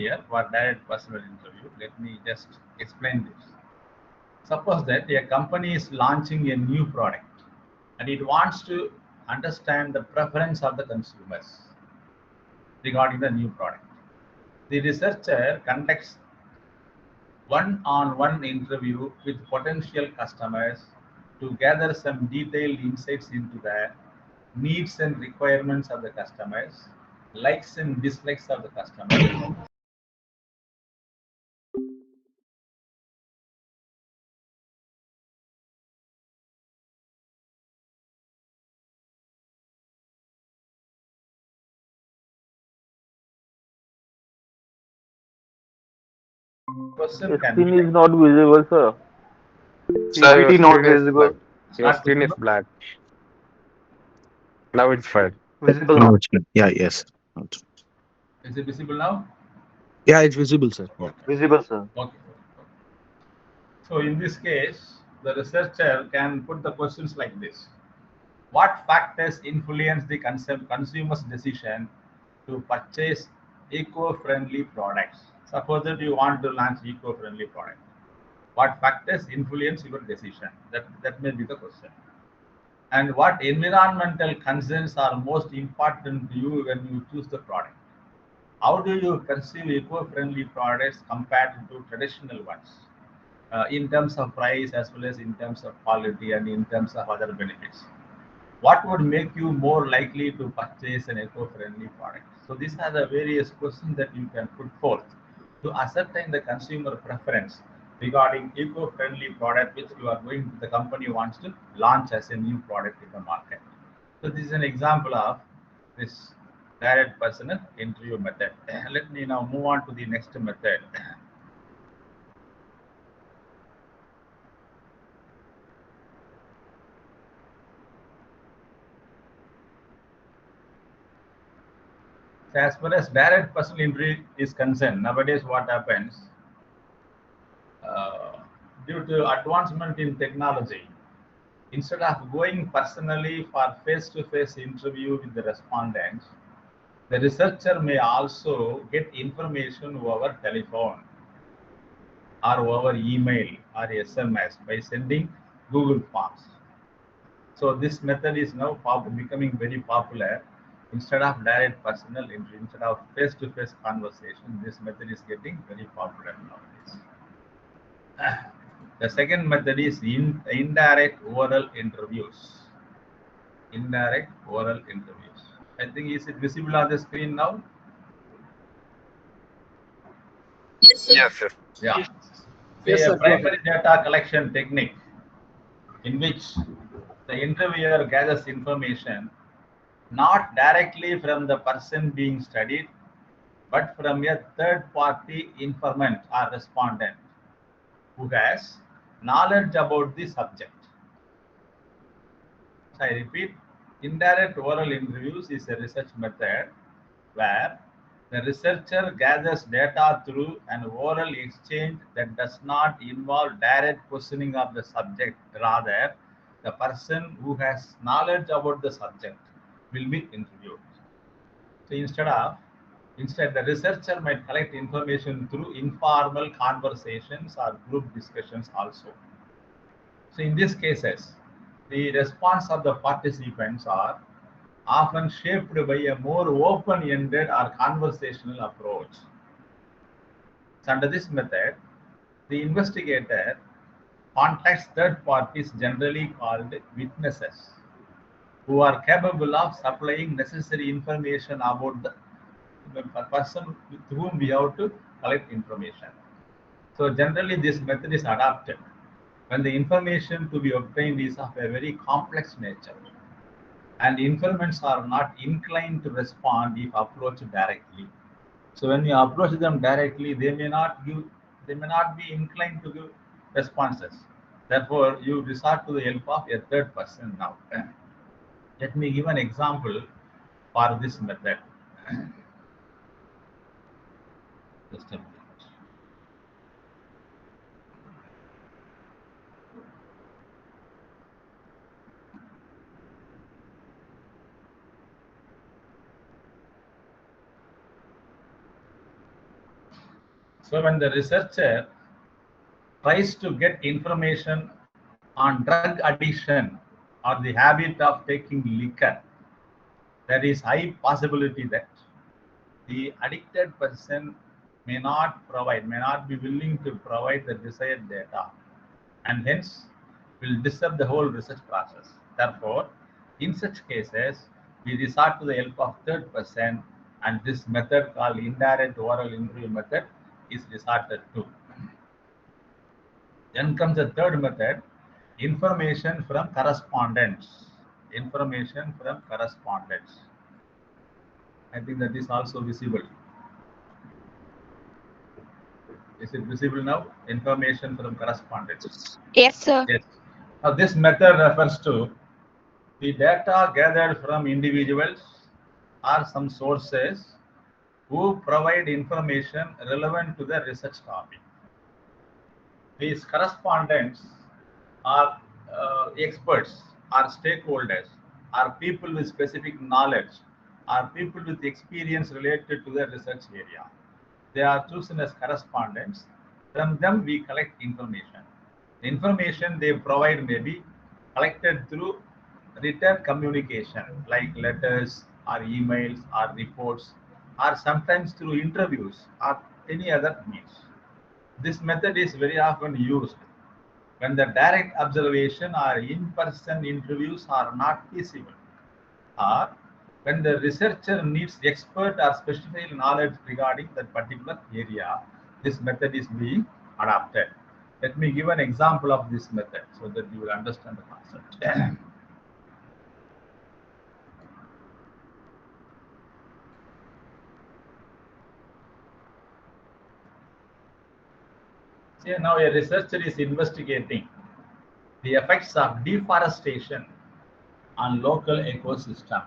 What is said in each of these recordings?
here for direct personal interview. Let me just explain this. Suppose that a company is launching a new product and it wants to understand the preference of the consumers regarding the new product. The researcher conducts one-on-one interview with potential customers to gather some detailed insights into the needs and requirements of the customers, likes and dislikes of the customers. Person Your can be screen is like not visible, sir. Sir, your PPT not screen is black. visible. Your not screen is visible. black. Now it's fine. Visible No, now. it's not. Yeah, yes. Is it visible now? Yeah, it's visible, sir. Yeah. Okay. Visible, sir. Okay. So in this case, the researcher can put the questions like this. What factors influence the consumer's decision to purchase eco-friendly products? Suppose that you want to launch eco-friendly product. What factors influence your decision? That may be the question. And what environmental concerns are most important to you when you choose the product? How do you perceive eco-friendly products compared to traditional ones in terms of price as well as in terms of quality and in terms of other benefits? What would make you more likely to purchase an eco-friendly product? So these are the various questions that you can put forth to ascertain the consumer preference regarding eco-friendly product which the company wants to launch as a new product in the market. So this is an example of this direct personal interview method. Let me now move on to the next method. So as far as direct personal interview is concerned, nowadays what happens, uh, due to advancement in technology, instead of going personally for face-to-face interview with the respondents, the researcher may also get information over telephone or over email or SMS by sending Google Forms. So this method is now becoming very popular. Instead of direct personal interview, instead of face-to-face conversation, this method is getting very popular nowadays. The second method is indirect oral interviews. Indirect oral interviews. I think is it visible on the screen now? Yes, sir. Yeah. Yes, Say a sir. Go ahead. primary data collection technique in which the interviewer gathers information not directly from the person being studied, but from a third party informant or respondent who has knowledge about the subject. So I repeat, indirect oral interviews is a research method where the researcher gathers data through an oral exchange that does not involve direct questioning of the subject. Rather, the person who has knowledge about the subject will be interviewed. So instead the researcher might collect information through informal conversations or group discussions also. So in these cases, the response of the participants are often shaped by a more open-ended or conversational approach. So under this method, the investigator contacts third parties generally called witnesses who are capable of supplying necessary information about the person with whom we have to collect information. So generally this method is adopted when the information to be obtained is of a very complex nature and informants are not inclined to respond if approached directly. So when you approach them directly, they may not be inclined to give responses. Therefore, you resort to the help of a third person now. Let me give an example for this method. Just a minute. So when the researcher tries to get information on drug addiction or the habit of taking liquor, there is high possibility that the addicted person may not be willing to provide the desired data, and hence will disturb the whole research process. Therefore, in such cases, we resort to the help of third person, and this method called indirect oral interview method is resorted to. Then comes the third method, information from correspondence. Information from correspondence. I think that is also visible. Is it visible now? Information from correspondence. Yes, sir. Yes. Now, this method refers to the data gathered from individuals or some sources who provide information relevant to the research topic. These correspondents are experts, are stakeholders, are people with specific knowledge, are people with experience related to the research area. They are chosen as correspondents. From them, we collect information. The information they provide may be collected through written communication, like letters or emails or reports, or sometimes through interviews or any other means. This method is very often used when the direct observation or in-person interviews are not feasible, or when the researcher needs expert or specific knowledge regarding that particular area. This method is being adopted. Let me give an example of this method so that you will understand the concept. See, now a researcher is investigating the effects of deforestation on local ecosystem.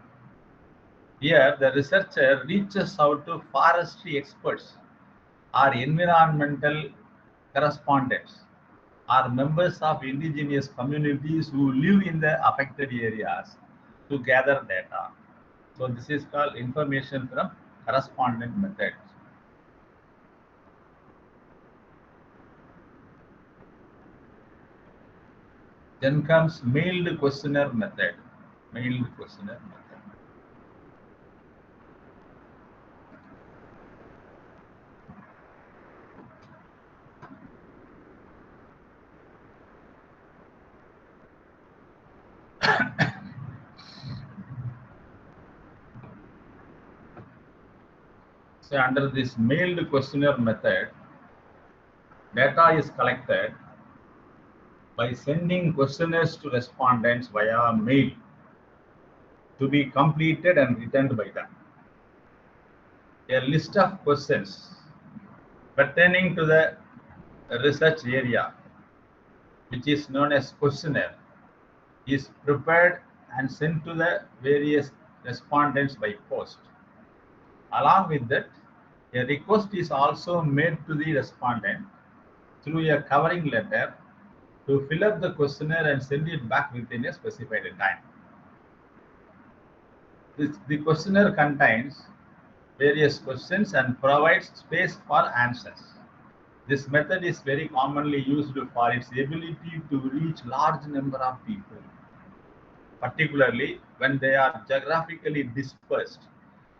Here, the researcher reaches out to forestry experts or environmental correspondents or members of indigenous communities who live in the affected areas to gather data. So this is called information from correspondent method. Then comes mailed questionnaire method. Mailed questionnaire method. So under this mailed questionnaire method, data is collected by sending questionnaires to respondents via mail to be completed and returned by them. A list of questions pertaining to the research area, which is known as questionnaire, is prepared and sent to the various respondents by post. Along with that, a request is also made to the respondent through a covering letter to fill up the questionnaire and send it back within a specified time. The questionnaire contains various questions and provides space for answers. This method is very commonly used for its ability to reach large number of people, particularly when they are geographically dispersed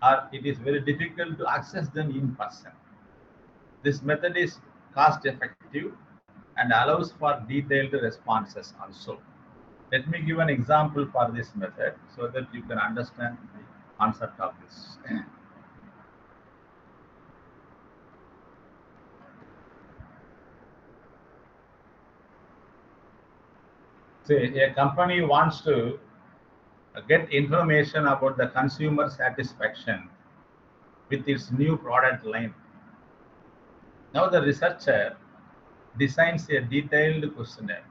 or it is very difficult to access them in person. This method is cost effective and allows for detailed responses also. Let me give an example for this method so that you can understand the concept of this. Say a company wants to get information about the consumer satisfaction with its new product line. Now the researcher designs a detailed questionnaire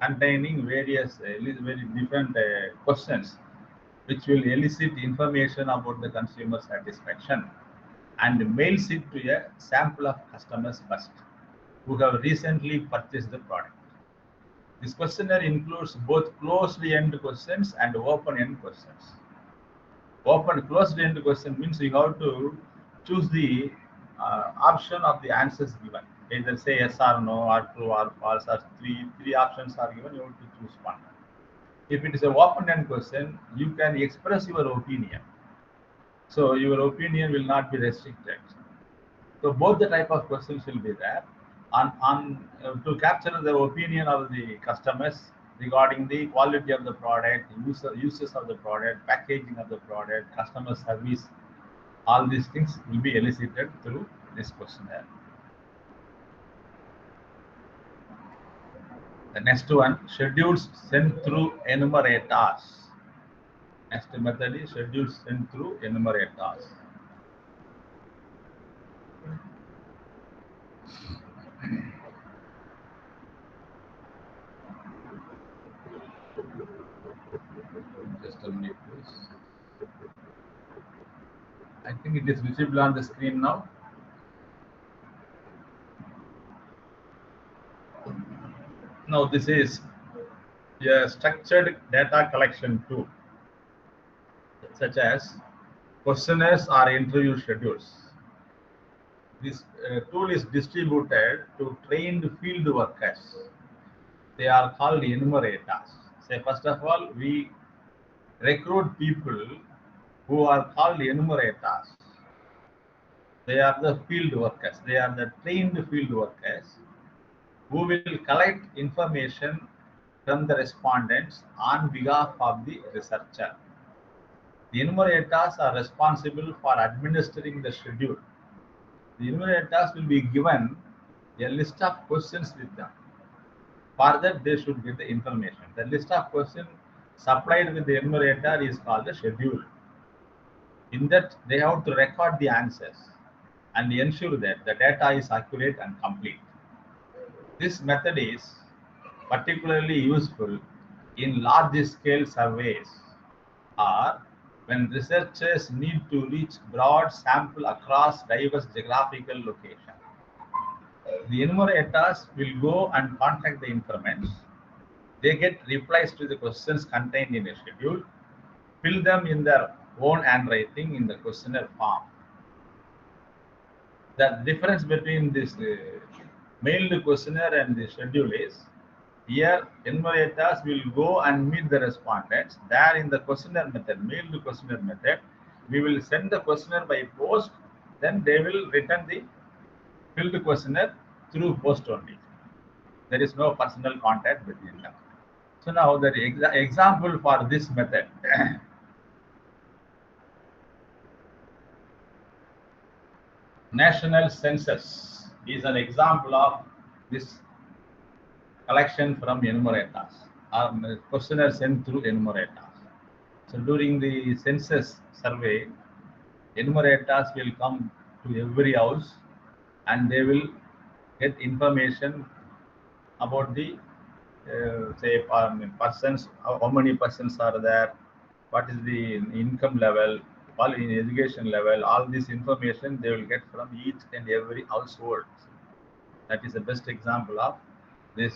containing various very different questions which will elicit information about the consumer satisfaction, and mails it to a sample of customers first who have recently purchased the product. This questionnaire includes both closed-end questions and open-end questions. Closed-end question means you have to choose the option of the answers given. Either say yes or no, or true or false, or three options are given. You have to choose one. If it is a open-end question, you can express your opinion. So your opinion will not be restricted. So both the type of questions will be there. To capture the opinion of the customers regarding the quality of the product, uses of the product, packaging of the product, customer service, all these things will be elicited through this questionnaire. The next one, schedules sent through enumerators. Next method is schedules sent through enumerators. Just a minute, please. I think it is visible on the screen now. Now this is a structured data collection tool, such as questionnaires or interview schedules. This tool is distributed to trained field workers. They are called enumerators. Say, first of all, we recruit people who are called enumerators. They are the field workers. They are the trained field workers who will collect information from the respondents on behalf of the researcher. The enumerators are responsible for administering the schedule. The enumerators will be given a list of questions with them. For that, they should get the information. The list of questions supplied with the enumerator is called the schedule. In that, they have to record the answers and ensure that the data is accurate and complete. This method is particularly useful in large-scale surveys or when researchers need to reach broad sample across diverse geographical locations. The enumerators will go and contact the informants. They get replies to the questions contained in a schedule, fill them in their own handwriting in the questionnaire form. The difference between this mailed questionnaire and the schedule is, here enumerators will go and meet the respondents. There in the questionnaire method, mailed questionnaire method, we will send the questionnaire by post, then they will return the filled questionnaire through post only. There is no personal contact between them. So now the example for this method. National census is an example of this collection from enumerators or questionnaire sent through enumerators. So during the census survey, enumerators will come to every house and they will get information about the say persons, how many persons are there, what is the income level, all in education level, all this information they will get from each and every household. That is the best example of this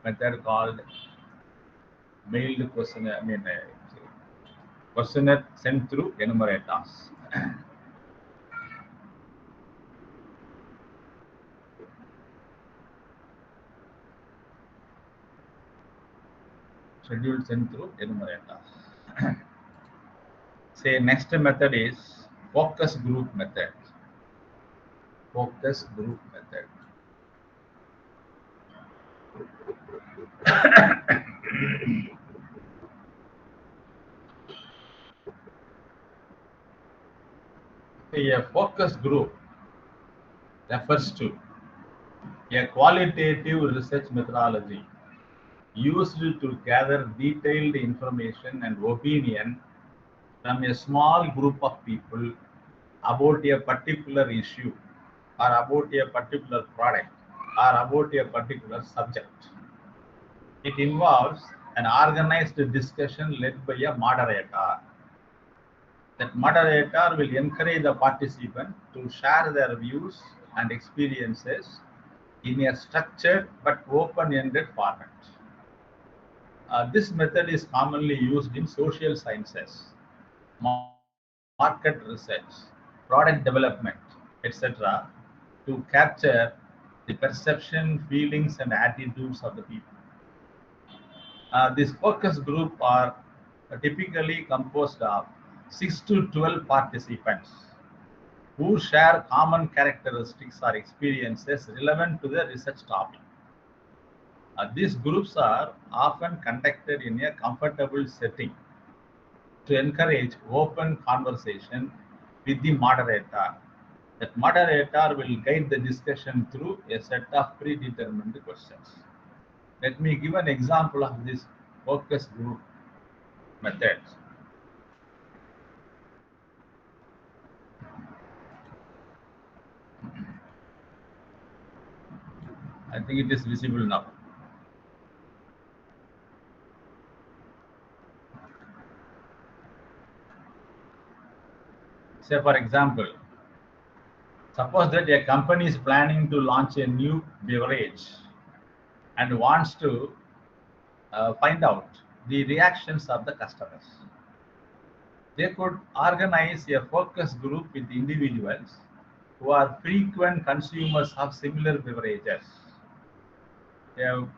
method called mailed questionnaire. Questionnaire sent through enumerators. Schedule sent through enumerators. Say next method is focus group method. Focus group method. A focus group refers to a qualitative research methodology used to gather detailed information and opinion from a small group of people about a particular issue or about a particular product or about a particular subject. It involves an organized discussion led by a moderator. That moderator will encourage the participant to share their views and experiences in a structured but open-ended format. This method is commonly used in social sciences, market research, product development, etc., to capture the perception, feelings, and attitudes of the people. These focus group are typically composed of 6 to 12 participants who share common characteristics or experiences relevant to the research topic. These groups are often conducted in a comfortable setting to encourage open conversation with the moderator. That moderator will guide the discussion through a set of predetermined questions. Let me give an example of this focus group method. I think it is visible now. Say, for example, suppose that a company is planning to launch a new beverage and wants to find out the reactions of the customers. They could organize a focus group with individuals who are frequent consumers of similar beverages. They have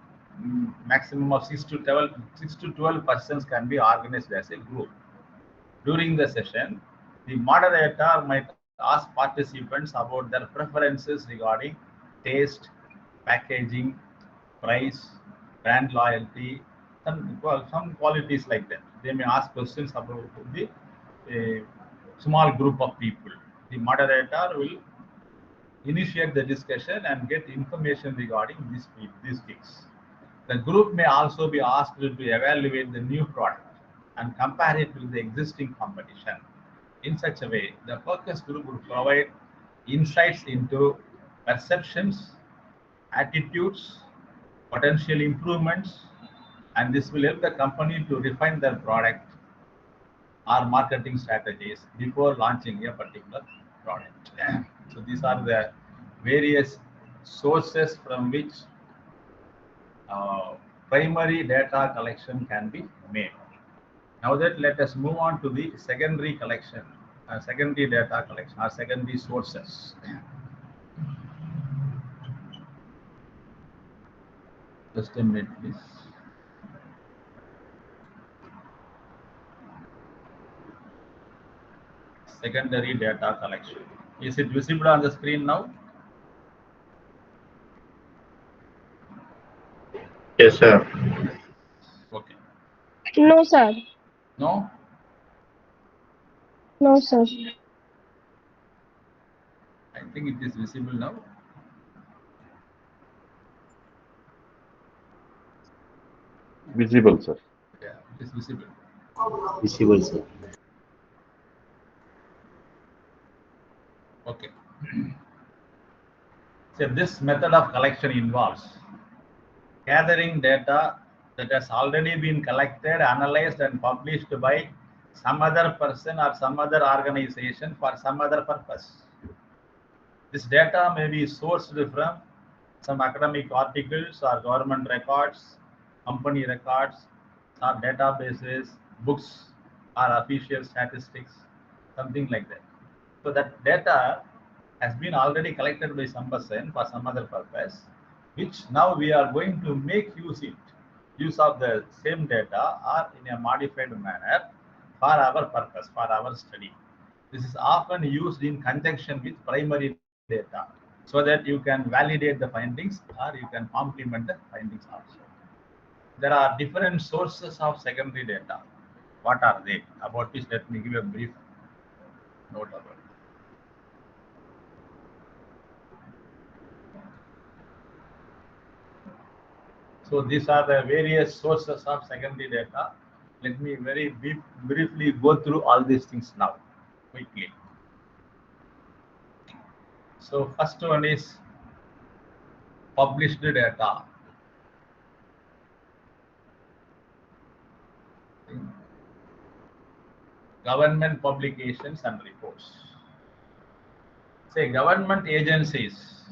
maximum of 6 to 12 persons can be organized as a group. During the session, the moderator might ask participants about their preferences regarding taste, packaging, price, brand loyalty, some qualities like that. They may ask questions about the small group of people. The moderator will initiate the discussion and get information regarding these things. The group may also be asked to evaluate the new product and compare it with the existing competition. In such a way, the focus group will provide insights into perceptions, attitudes, potential improvements, and this will help the company to refine their product or marketing strategies before launching a particular product. So these are the various sources from which primary data collection can be made. Now that let us move on to the secondary collection, secondary data collection or secondary sources. Just a minute, please. Secondary data collection. Is it visible on the screen now? Yes, sir. Okay. No, sir. No? No, sir. I think it is visible now. Visible, sir. Yeah, it is visible. Visible, sir. Okay. So this method of collection involves gathering data that has already been collected, analyzed, and published by some other person or some other organization for some other purpose. This data may be sourced from some academic articles or government records, company records, or databases, books, or official statistics, something like that. So that data has been already collected by some person for some other purpose, which now we are going to make use of the same data or in a modified manner for our purpose, for our study. This is often used in conjunction with primary data so that you can validate the findings or you can complement the findings also. There are different sources of secondary data. What are they? About this, let me give a brief note about it. So these are the various sources of secondary data. Let me very briefly go through all these things now, quickly. So first one is published data. Government publications and reports. Say government agencies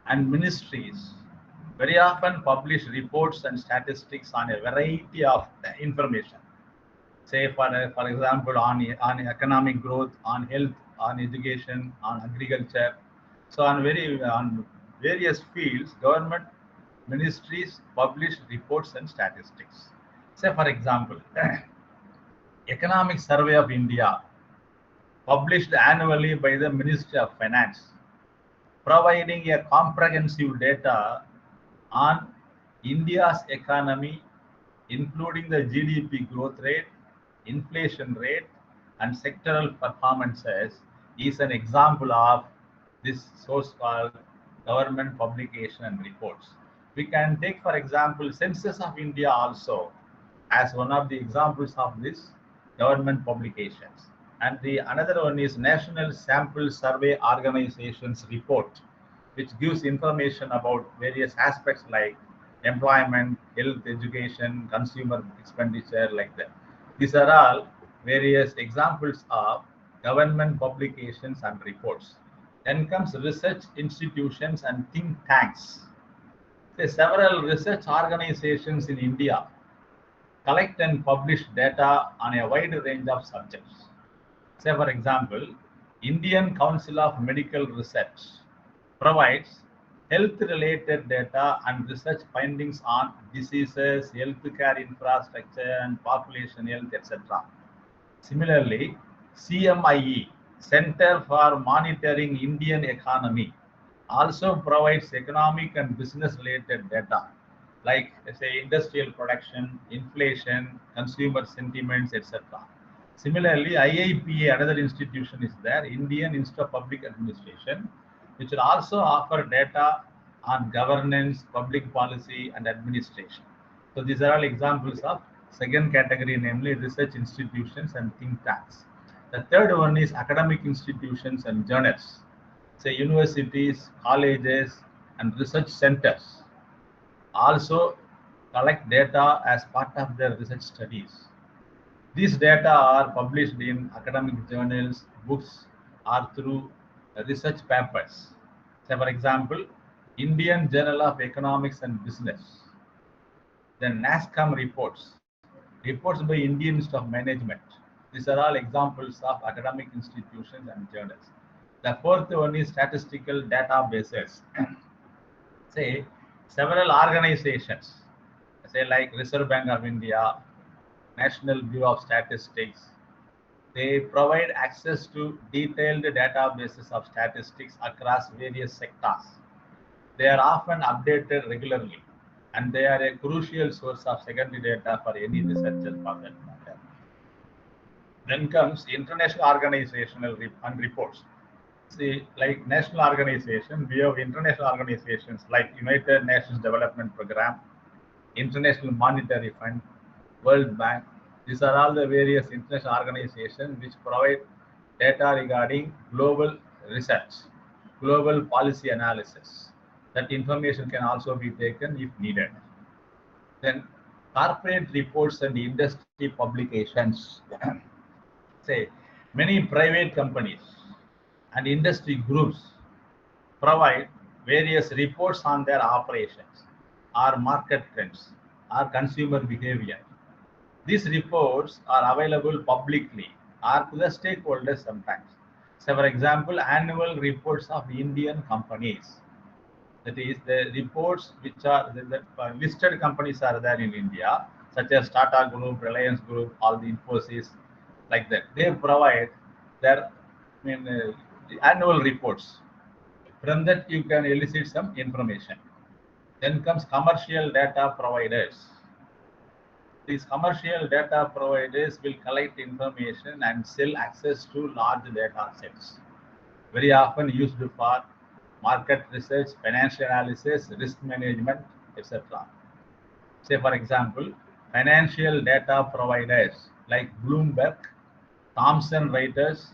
and ministries very often publish reports and statistics on a variety of information. Say for example on economic growth, on health, on education, on agriculture. So on various fields, government ministries publish reports and statistics. Say for example, Economic Survey of India, published annually by the Ministry of Finance, providing a comprehensive data on India's economy, including the GDP growth rate, inflation rate, and sectoral performances, is an example of this source called government publication and reports. We can take, for example, Census of India also as one of the examples of this government publications. And the another one is National Sample Survey Organization's report, which gives information about various aspects like employment, health, education, consumer expenditure, like that. These are all various examples of government publications and reports. Then comes research institutions and think tanks. Several research organizations in India collect and publish data on a wide range of subjects. Say, for example, Indian Council of Medical Research provides health-related data and research findings on diseases, healthcare infrastructure, and population health, etc. Similarly, CMIE, Center for Monitoring Indian Economy, also provides economic and business-related data like, say, industrial production, inflation, consumer sentiments, etc. Similarly, IIPA, another institution is there, Indian Institute of Public Administration, which will also offer data on governance, public policy, and administration. So these are all examples of second category, namely research institutions and think tanks. The third one is academic institutions and journals, say universities, colleges, and research centers also collect data as part of their research studies. These data are published in academic journals, books, or through research papers. Say, for example, Indian Journal of Economics and Business, then NASCOM reports, reports by Indian Institute of Management. These are all examples of academic institutions and journals. The fourth one is statistical databases. Say, several organizations, say like Reserve Bank of India, National Bureau of Statistics, they provide access to detailed databases of statistics across various sectors. They are often updated regularly, and they are a crucial source of secondary data for any researcher for that matter. Then comes international organizational and reports. See, like national organization, we have international organizations like United Nations Development Program, International Monetary Fund, World Bank. These are all the various international organizations which provide data regarding global research, global policy analysis. That information can also be taken if needed. Then corporate reports and industry publications. Say, many private companies and industry groups provide various reports on their operations, or market trends, or consumer behavior. These reports are available publicly or to the stakeholders sometimes. So, for example, annual reports of Indian companies. That is, the reports which are the listed companies are there in India, such as Tata Group, Reliance Group, all the Infosys, like that. They provide their the annual reports. From that, you can elicit some information. Then comes commercial data providers. These commercial data providers will collect information and sell access to large data sets, very often used for market research, financial analysis, risk management, etc. Say, for example, financial data providers like Bloomberg, Thomson Reuters,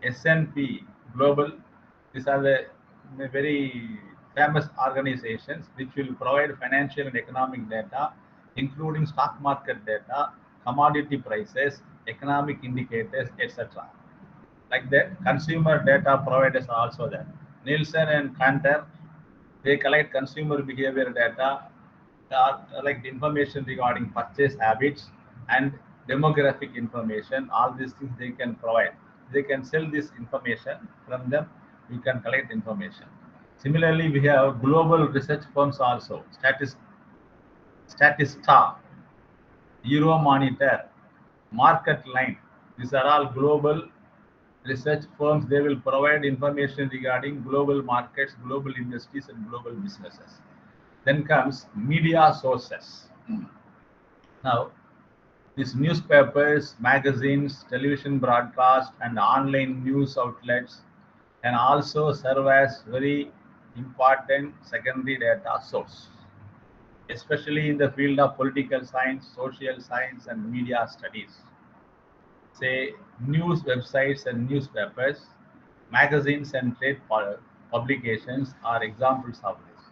S&P Global. These are the very famous organizations which will provide financial and economic data, including stock market data, commodity prices, economic indicators, etc. Like that, consumer data providers are also there. Nielsen and Kantar, they collect consumer behavior data, like information regarding purchase habits and demographic information. All these things they can provide. they can sell this information. From them, we can collect information. Similarly, we have global research firms also. Statista, Euromonitor, MarketLine. These are all global research firms. They will provide information regarding global markets, global industries, and global businesses. Then comes media sources. Now, these newspapers, magazines, television broadcast, and online news outlets can also serve as very important secondary data source, especially in the field of political science, social science, and media studies. Say news websites and newspapers, magazines and trade publications are examples of this.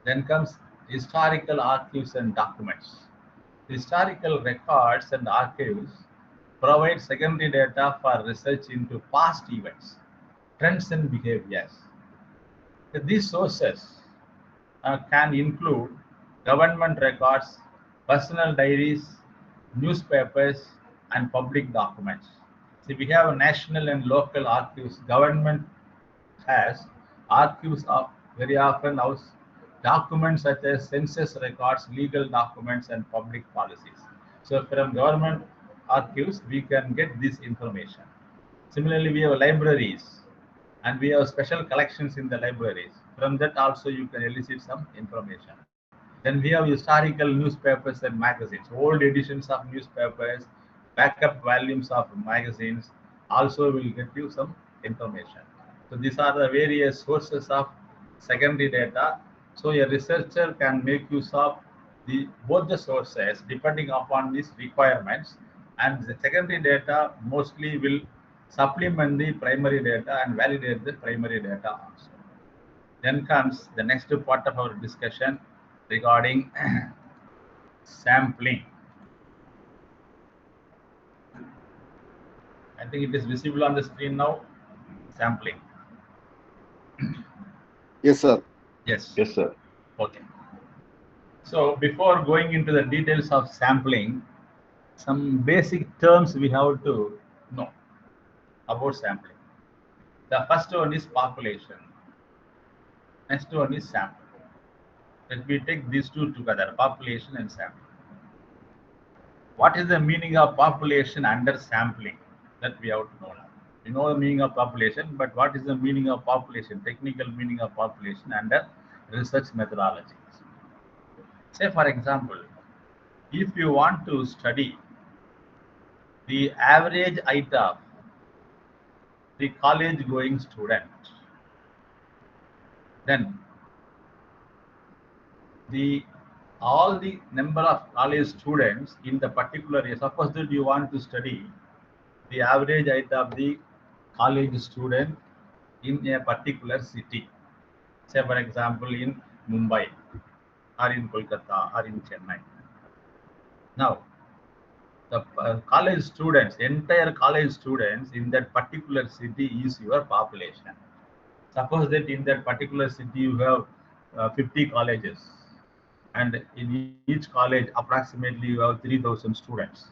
Then comes historical archives and documents. Historical records and archives provide secondary data for research into past events, trends, and behaviors. These sources can include government records, personal diaries, newspapers, and public documents. See, we have national and local archives. Government has archives of very often house documents such as census records, legal documents, and public policies. So from government archives, we can get this information. Similarly, we have libraries and we have special collections in the libraries. From that also you can elicit some information. Then we have historical newspapers and magazines, old editions of newspapers, backup volumes of magazines also will get you some information. So these are the various sources of secondary data. So a researcher can make use of both the sources depending upon these requirements, and the secondary data mostly will supplement the primary data and validate the primary data also. Then comes the next part of our discussion regarding sampling. I think it is visible on the screen now. Sampling. Yes, sir. Yes. Yes, sir. Okay. So before going into the details of sampling, some basic terms we have to know about sampling. The first one is population. Next one is sample. Let me take these two together, population and sampling. What is the meaning of population under sampling? That we have to know now. You know the meaning of population, but what is the meaning of population, technical meaning of population under research methodologies? Say for example, if you want to study the average height of the college going student, then all the number of college students in the particular year, suppose that you want to study the average height of the college student in a particular city, say for example in Mumbai or in Kolkata or in Chennai. Now, the college students, entire college students in that particular city is your population. Suppose that in that particular city you have 50 colleges, and in each college approximately you have 3,000 students.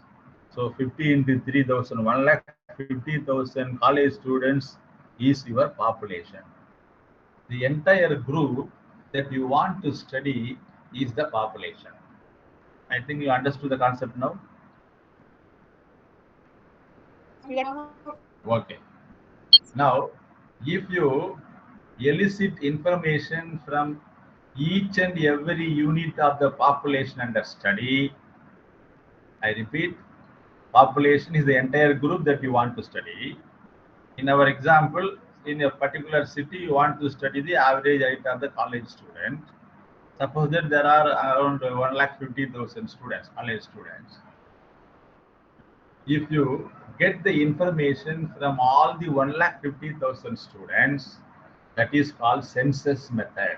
So 50 into 3,000, 1,50,000 college students is your population. The entire group that you want to study is the population. I think you understood the concept now. Okay. Now, if you elicit information from each and every unit of the population under study, I repeat, population is the entire group that you want to study. In our example, in a particular city, you want to study the average height of the college student. Suppose that there are around 1,50,000 students, college students. If you get the information from all the 1,50,000 students, that is called census method,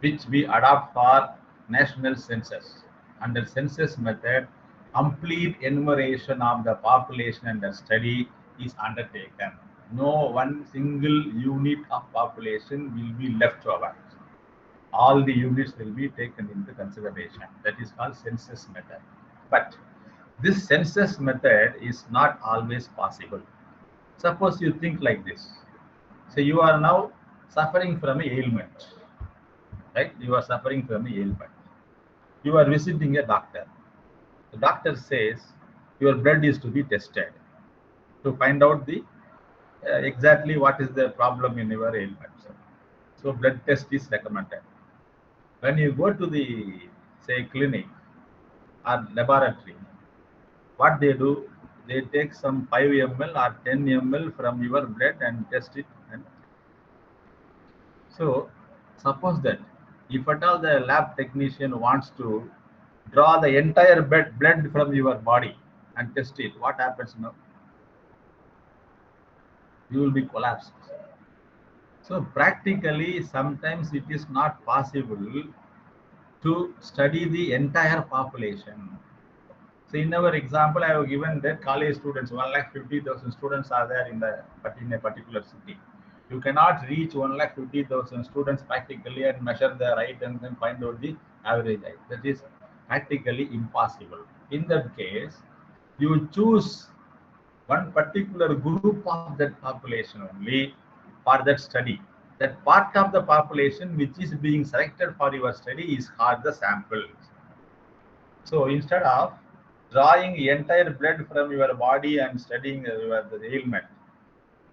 which we adopt for national census. Under census method, complete enumeration of the population under study is undertaken. No one single unit of population will be left over. All the units will be taken into consideration. That is called census method. But this census method is not always possible. Suppose you think like this. So you are now suffering from an ailment, right? You are suffering from an ailment. You are visiting a doctor. The doctor says your blood is to be tested to find out the exactly what is the problem in your ailment. So blood test is recommended. When you go to the say clinic or laboratory, what they do, they take some 5 ml or 10 ml from your blood and test it. And so suppose that if at all the lab technician wants to draw the entire blood from your body and test it, what happens now? You will be collapsed. So practically sometimes it is not possible to study the entire population. So in our example, I have given that college students, 1,50,000 students are there in a particular city. You cannot reach 1,50,000 students practically and measure their height and then find out the average height. That is practically impossible. In that case, you choose one particular group of that population only for that study. That part of the population which is being selected for your study is called the sample. So instead of drawing entire blood from your body and studying the ailment,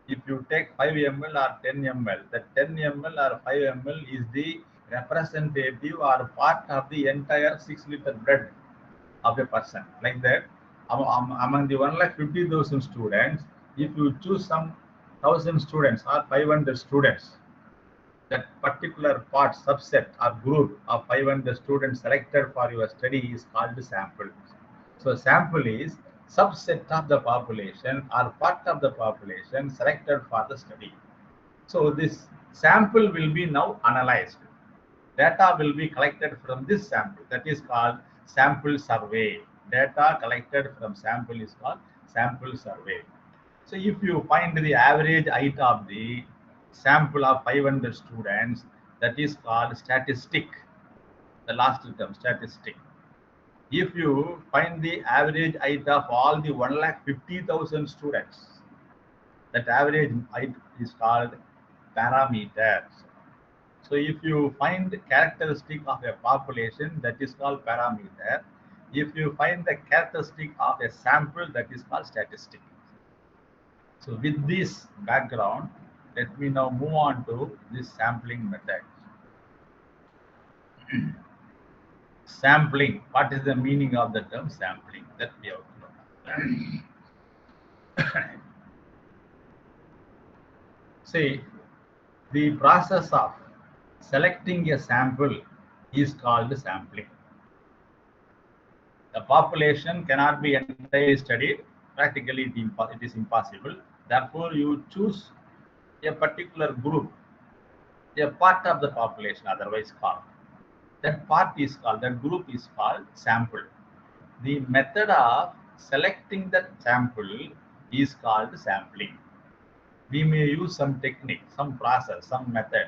if you take 5 ml or 10 ml, that 10 ml or 5 ml is the representative or part of the entire 6-liter blood of a person. Like that, among the 1,50,000 students, if you choose some 1,000 students or 500 students, that particular part, subset or group of 500 students selected for your study is called sample. So sample is subset of the population or part of the population selected for the study. So this sample will be now analyzed. Data will be collected from this sample. That is called sample survey. Data collected from sample is called sample survey. So if you find the average height of the sample of 500 students, that is called statistic. The last term, statistic. If you find the average height of all the 1,50,000 students, that average height is called parameters. So if you find the characteristic of a population, that is called parameter. If you find the characteristic of a sample, that is called statistic. So with this background, let me now move on to this sampling method. Sampling. What is the meaning of the term sampling? That we have to know. See, the process of selecting a sample is called sampling. The population cannot be entirely studied. Practically, it is impossible. Therefore, you choose a particular group, a part of the population, otherwise called. That part is called, that group is called sample. The method of selecting that sample is called sampling. We may use some technique, some process, some method,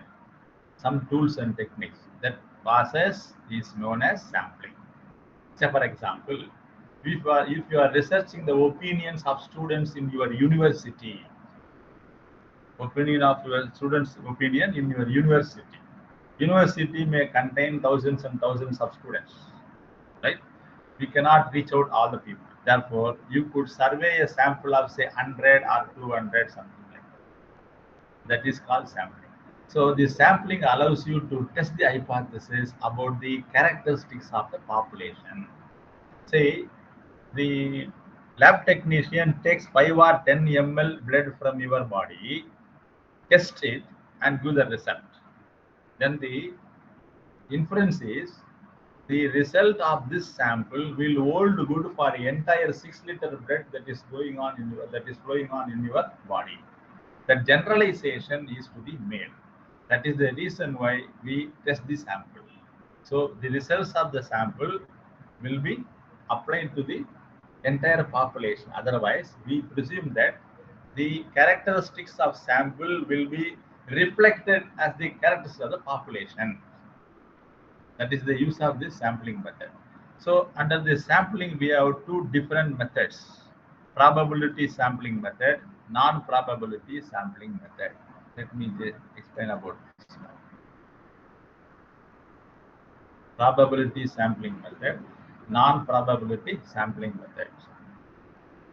some tools and techniques. That process is known as sampling. Say for example, if you are researching the opinions of students in your university, opinion of your students' opinion in your university. University may contain thousands and thousands of students, right? We cannot reach out all the people. Therefore, you could survey a sample of say 100 or 200, something like that. That is called sampling. So the sampling allows you to test the hypothesis about the characteristics of the population. Say the lab technician takes 5 or 10 ml blood from your body, test it and give the result. Then the inference is the result of this sample will hold good for the entire 6-liter blood that is flowing on in your body. That generalization is to be made. That is the reason why we test the sample. So the results of the sample will be applied to the entire population. Otherwise, we presume that the characteristics of sample will be reflected as the characteristics of the population. That is the use of this sampling method. So under this sampling, we have two different methods: probability sampling method, non-probability sampling method. Let me just explain about this now. Probability sampling method, non-probability sampling method.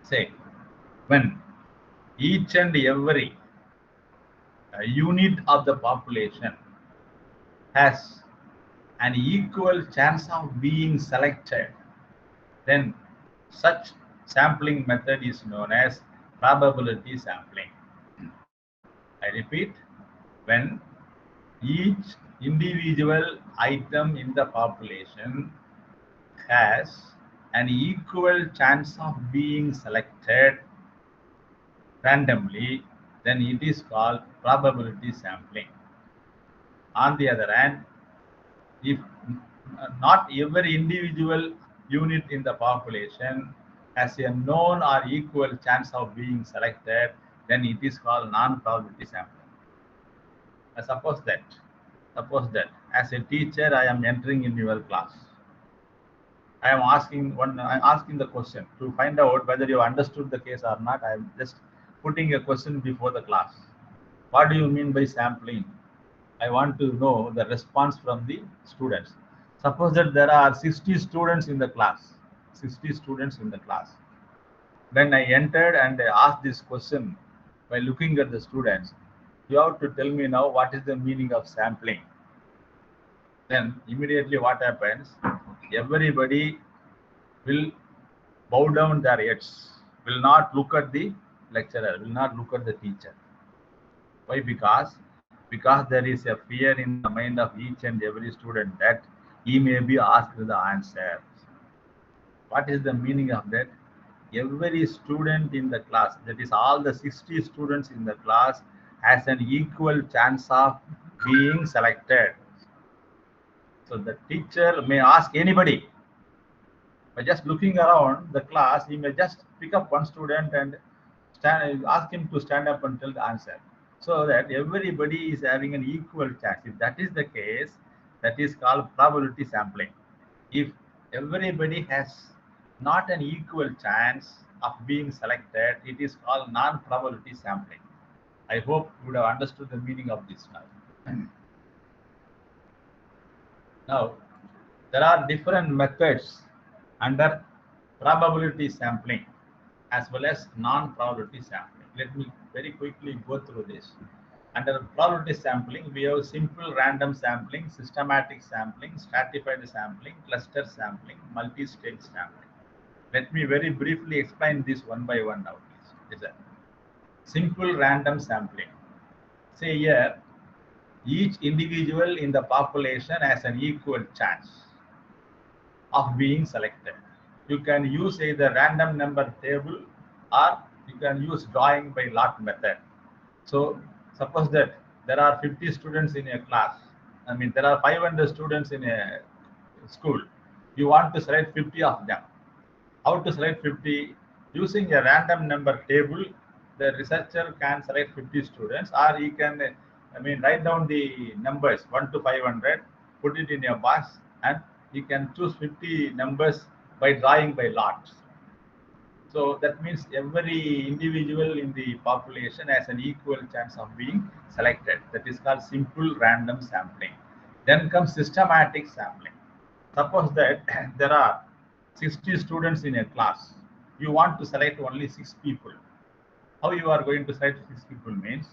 Say, when each and every unit of the population has an equal chance of being selected, then such sampling method is known as probability sampling. I repeat, when each individual item in the population has an equal chance of being selected randomly, then it is called probability sampling. On the other hand, if not every individual unit in the population has a known or equal chance of being selected, then it is called non-probability sampling. Suppose that as a teacher I am entering in your class. I am asking the question to find out whether you understood the case or not. I am just putting a question before the class. What do you mean by sampling? I want to know the response from the students. Suppose that there are 60 students in the class. 60 students in the class. When I entered and I asked this question by looking at the students, you have to tell me now what is the meaning of sampling. Then immediately what happens? Everybody will bow down their heads, will not look at the lecturer, will not look at the teacher. Why? Because there is a fear in the mind of each and every student that he may be asked the answer. What is the meaning of that? Every student in the class, that is all the 60 students in the class, has an equal chance of being selected. So the teacher may ask anybody. By just looking around the class, he may just pick up one student and ask him to stand up and tell the answer. So that everybody is having an equal chance. If that is the case, that is called probability sampling. If everybody has not an equal chance of being selected, it is called non-probability sampling. I hope you would have understood the meaning of this now. Now, there are different methods under probability sampling as well as non-probability sampling. Let me very quickly go through this. Under probability sampling, we have simple random sampling, systematic sampling, stratified sampling, cluster sampling, multi-stage sampling. Let me very briefly explain this one by one now, please. Simple random sampling. Say here, each individual in the population has an equal chance of being selected. You can use either random number table or you can use drawing by lot method. So suppose that there are 50 students in a class. I mean, there are 500 students in a school. You want to select 50 of them. How to select 50? Using a random number table, the researcher can select 50 students, or he can, write down the numbers 1 to 500, put it in a box, and he can choose 50 numbers by drawing by lots. So that means every individual in the population has an equal chance of being selected. That is called simple random sampling. Then comes systematic sampling. Suppose that there are 60 students in a class. You want to select only 6 people. How you are going to select 6 people means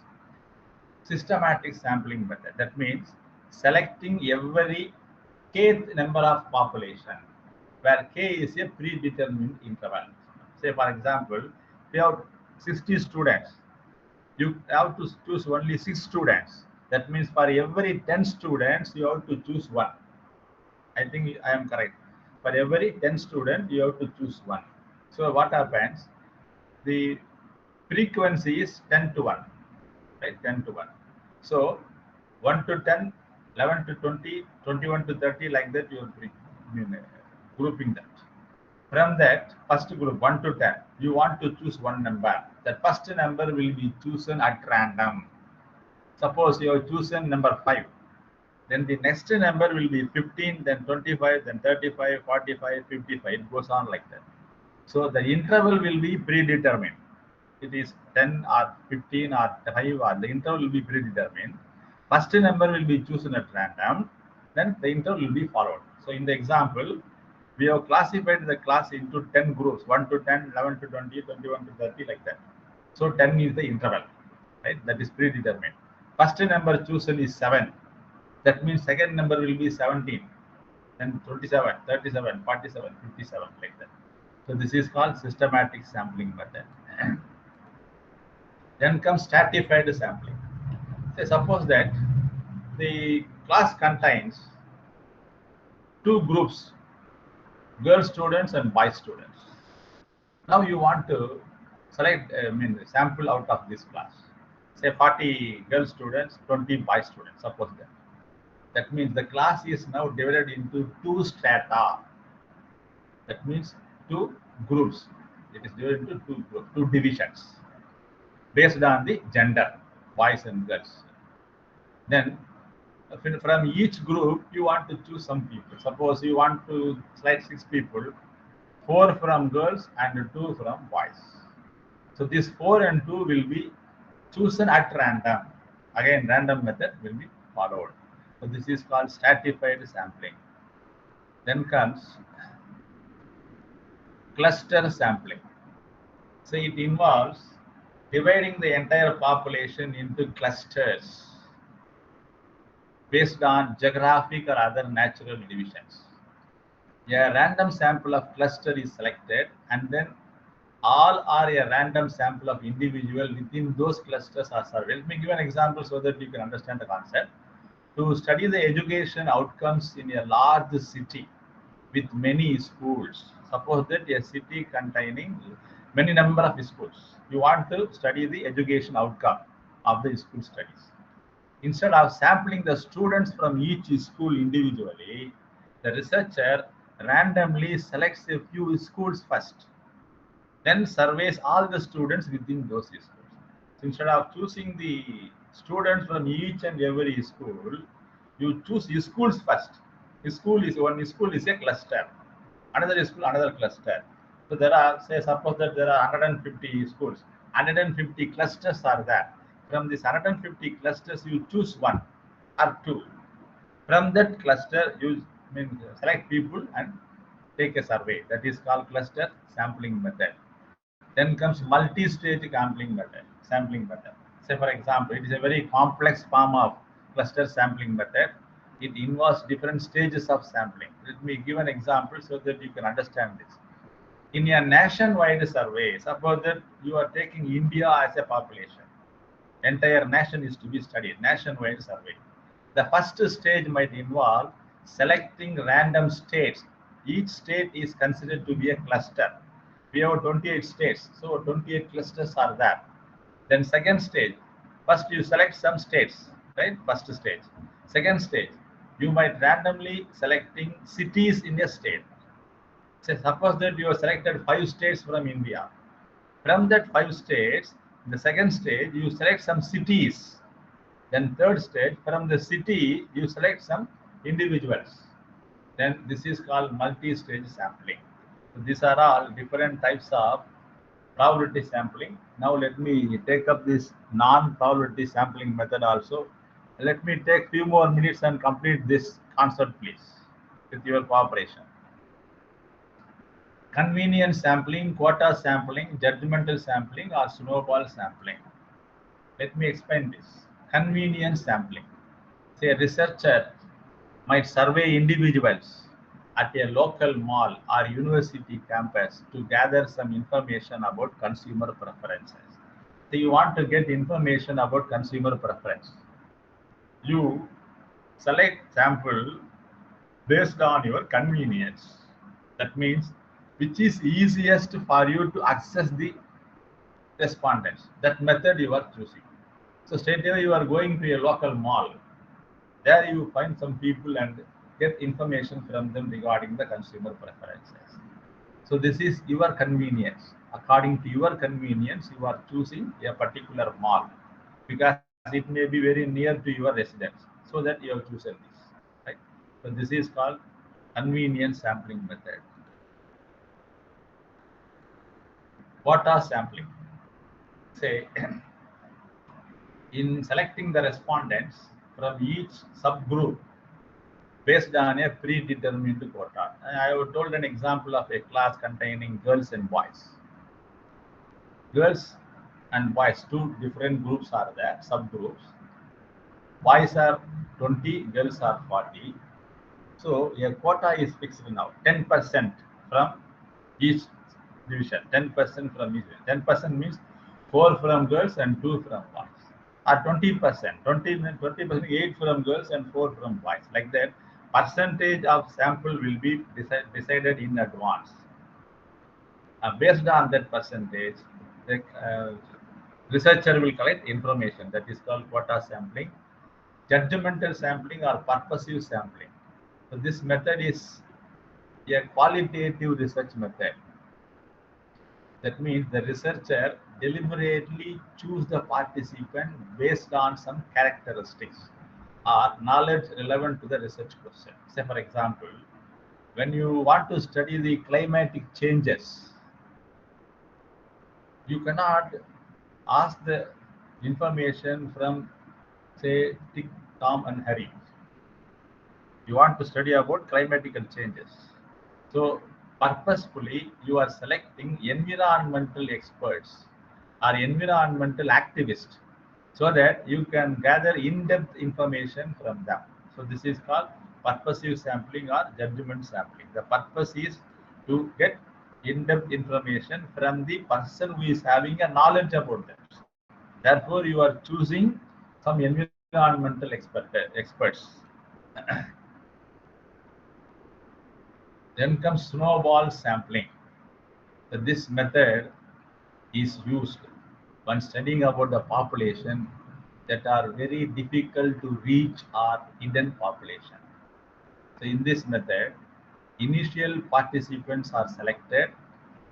systematic sampling method. That means selecting every kth number of population, where k is a predetermined interval. Say for example, we have 60 students. You have to choose only 6 students. That means for every 10 students, you have to choose 1. I think I am correct. For every 10 students, you have to choose 1. So what happens? The frequency is 10 to 1, right? 10 to 1. So 1 to 10, 11 to 20, 21 to 30, like that you are grouping that. From that first group 1 to 10, you want to choose one number. That first number will be chosen at random. Suppose you have chosen number 5. Then the next number will be 15, then 25, then 35, 45, 55. It goes on like that. So the interval will be predetermined. It is 10 or 15 or 5 or the interval will be predetermined. First number will be chosen at random, then the interval will be followed. So in the example, we have classified the class into 10 groups, 1 to 10, 11 to 20, 21 to 30, like that. So 10 is the interval, right? That is predetermined. First number chosen is 7. That means second number will be 17, then 27, 37, 47, 57, like that. So this is called systematic sampling method. Then comes stratified sampling. Say suppose that the class contains two groups, girl students and boy students. Now you want to select, sample out of this class. Say 40 girl students, 20 boy students, suppose that. That means the class is now divided into two strata. That means two groups. It is divided into two groups, two divisions, based on the gender, boys and girls. Then from each group, you want to choose some people. Suppose you want to select 6 people, 4 from girls and 2 from boys. So these 4 and 2 will be chosen at random. Again, random method will be followed. So this is called stratified sampling. Then comes cluster sampling. So it involves dividing the entire population into clusters based on geographic or other natural divisions. A random sample of cluster is selected, and then all are a random sample of individual within those clusters are surveyed. Let me give an example so that you can understand the concept. To study the education outcomes in a large city with many schools. Suppose that a city containing many number of schools. You want to study the education outcome of the school studies. Instead of sampling the students from each school individually, the researcher randomly selects a few schools first, then surveys all the students within those schools. So instead of choosing the students from each and every school, you choose schools first. One school is a cluster, another school another cluster. So there are, say suppose that there are 150 schools, 150 clusters are there. From these 150 clusters, you choose 1 or 2. From that cluster, you select people and take a survey. That is called cluster sampling method. Then comes multi-stage sampling method. Say for example, it is a very complex form of cluster sampling method. It involves different stages of sampling. Let me give an example so that you can understand this. In a nationwide survey, suppose that you are taking India as a population. Entire nation is to be studied, nationwide survey. The first stage might involve selecting random states. Each state is considered to be a cluster. We have 28 states, so 28 clusters are there. Then second stage, first you select some states, right? First stage. Second stage, you might randomly selecting cities in a state. Say suppose that you have selected 5 states from India. From that 5 states, in the second stage, you select some cities. Then third stage, from the city, you select some individuals. Then this is called multi-stage sampling. So these are all different types of probability sampling. Now let me take up this non-probability sampling method also. Let me take few more minutes and complete this concept, please, with your cooperation. Convenience sampling, quota sampling, judgmental sampling, or snowball sampling. Let me explain this. Convenience sampling. Say a researcher might survey individuals at a local mall or university campus to gather some information about consumer preferences. So you want to get information about consumer preference. You select sample based on your convenience. That means which is easiest for you to access the respondents. That method you are choosing. So straight away you are going to a local mall. There you find some people and get information from them regarding the consumer preferences. So this is your convenience. According to your convenience, you are choosing a particular mall because it may be very near to your residence. So that you have chosen this. Right? So this is called convenience sampling method. Quota sampling. say, in selecting the respondents from each subgroup based on a predetermined quota. I have told an example of a class containing girls and boys. Girls and boys, two different groups are there, subgroups. Boys are 20, girls are 40. So a quota is fixed now, 10% from each division, 10% from each division. 10% means 4 from girls and 2 from boys. Or 20%, 20%, 8 from girls and 4 from boys. Like that, percentage of sample will be decided in advance. Based on that percentage, the researcher will collect information that is called quota sampling, judgmental sampling or purposive sampling. So this method is a qualitative research method. That means the researcher deliberately choose the participant based on some characteristics or knowledge relevant to the research question. Say for example, when you want to study the climatic changes, you cannot ask the information from, say, Dick, Tom and Harry. You want to study about climatical changes. So purposefully you are selecting environmental experts or environmental activists so that you can gather in-depth information from them. So this is called purposive sampling or judgment sampling. The purpose is to get in-depth information from the person who is having a knowledge about them. Therefore, you are choosing some environmental experts. Then comes snowball sampling. So this method is used when studying about the population that are very difficult to reach or hidden population. So in this method, initial participants are selected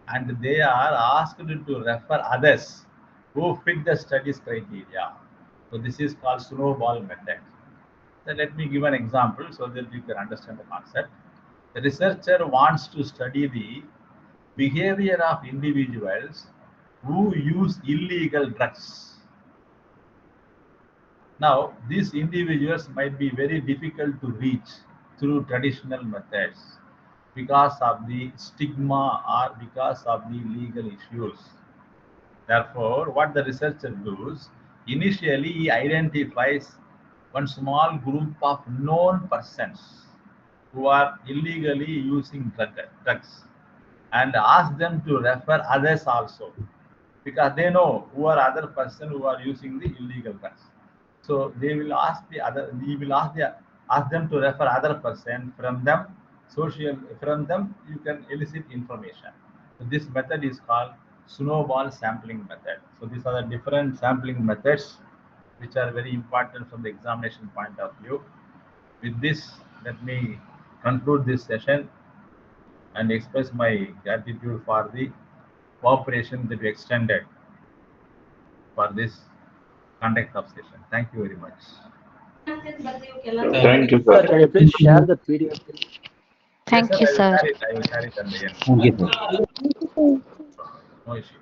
and they are asked to refer others who fit the studies criteria. So this is called snowball method. So let me give an example so that you can understand the concept. The researcher wants to study the behavior of individuals who use illegal drugs. Now, these individuals might be very difficult to reach through traditional methods because of the stigma or because of the legal issues. Therefore, what the researcher does, initially he identifies one small group of known persons who are illegally using drugs and ask them to refer others also, because they know who are other person who are using the illegal drugs. So they will ask the other, we will ask them to refer other person from them. From them you can elicit information. So this method is called snowball sampling method. So these are the different sampling methods which are very important from the examination point of view. With this, let me conclude this session and express my gratitude for the cooperation that we extended for this conduct of session. Thank you very much. Thank you, Sir, sir. can you please share the PDF? Thank you, Yes, sir. I will share it at the end. Thank you, sir. No issue.